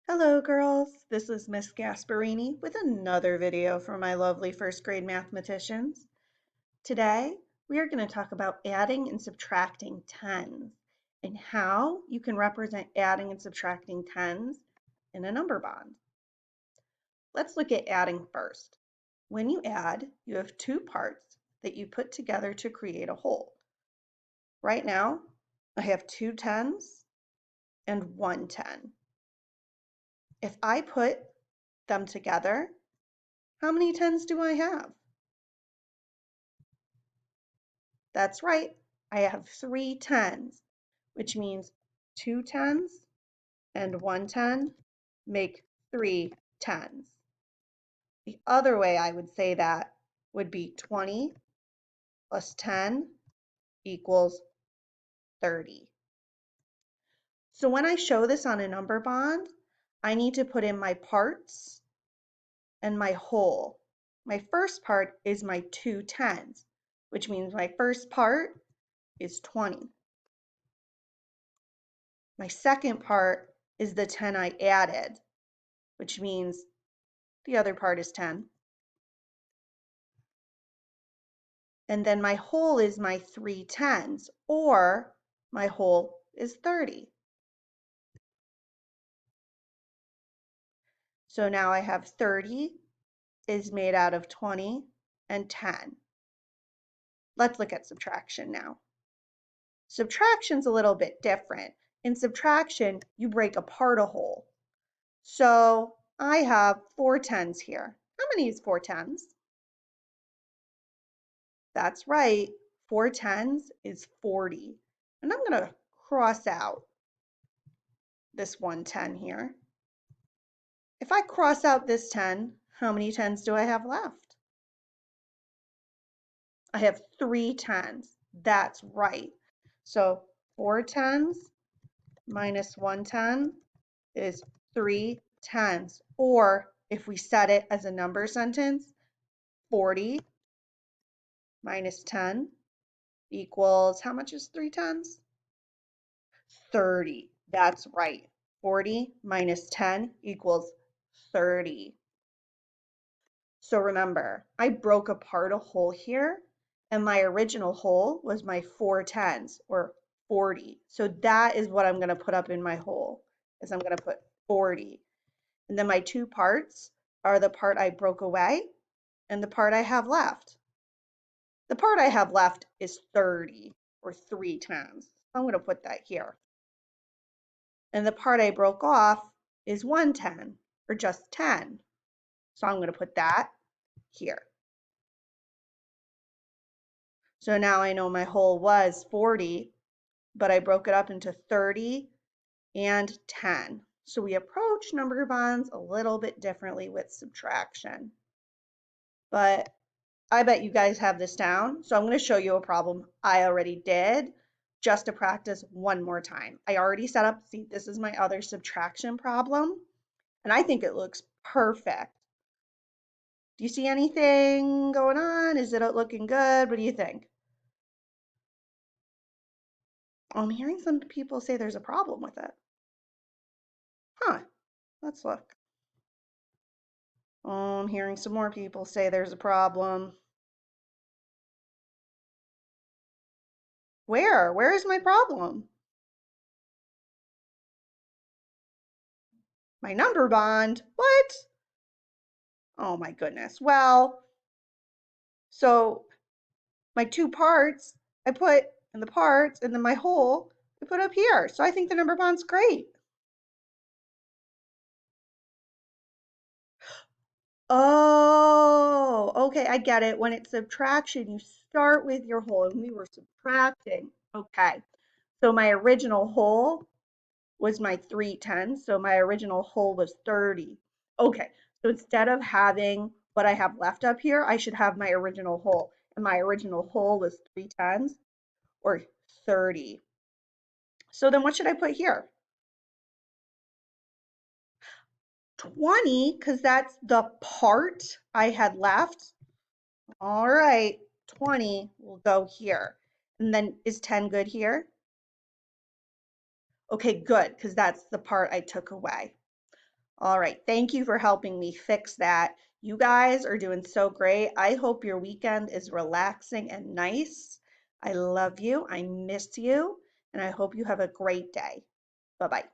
Hello girls, this is Miss Gasparini with another video for my lovely first grade mathematicians. Today we are going to talk about adding and subtracting tens and how you can represent adding and subtracting tens in a number bond. Let's look at adding first. When you add, you have two parts that you put together to create a whole. Right now, I have two tens and one 10. If I put them together, how many tens do I have? That's right, I have three tens, which means two tens and one 10 make three tens. The other way I would say that would be 20 plus 10 equals 30. So when I show this on a number bond, I need to put in my parts and my whole. My first part is my two tens, which means my first part is 20. My second part is the 10 I added, which means the other part is 10. And then my whole is my three tens, or my whole is 30. So now I have 30 is made out of 20 and 10. Let's look at subtraction now. Subtraction's a little bit different. In subtraction, you break apart a whole. So I have four tens here. How many is four tens? That's right, four tens is 40. And I'm going to cross out this one 10 here. If I cross out this 10, how many tens do I have left? I have three tens. That's right. So four tens minus one 10 is three tens. Or if we set it as a number sentence, 40 minus 10 equals, how much is three tens? 30. That's right. 40 minus 10 equals 30. So remember, I broke apart a whole here, and my original whole was my four tens, or 40. So that is what I'm going to put up in my whole, is I'm going to put 40. And then my two parts are the part I broke away and the part I have left. The part I have left is 30, or three tens. I'm going to put that here. And the part I broke off is 110, or just 10. So I'm going to put that here. So now I know my whole was 40, but I broke it up into 30 and 10. So we approach number bonds a little bit differently with subtraction. But I bet you guys have this down. So I'm going to show you a problem I already did just to practice one more time. I already set up, see, this is my other subtraction problem, and I think it looks perfect. Do you see anything going on? Is it looking good? What do you think? I'm hearing some people say there's a problem with it. Huh, let's look. I'm hearing some more people say there's a problem. Where? Where is my problem? My number bond? What? Oh my goodness. Well, so my two parts I put in the parts, and then my whole I put up here. So I think the number bond's great. Oh, okay, I get it. When it's subtraction, you start with your whole, and we were subtracting. Okay, so my original whole was my three tens, so my original whole was 30. Okay, so instead of having what I have left up here, I should have my original whole, and my original whole was three tens, or 30. So then what should I put here? 20, because that's the part I had left. All right, 20 will go here. And then is 10 good here? Okay, good, because that's the part I took away. All right, thank you for helping me fix that. You guys are doing so great. I hope your weekend is relaxing and nice. I love you. I miss you. And I hope you have a great day. Bye-bye.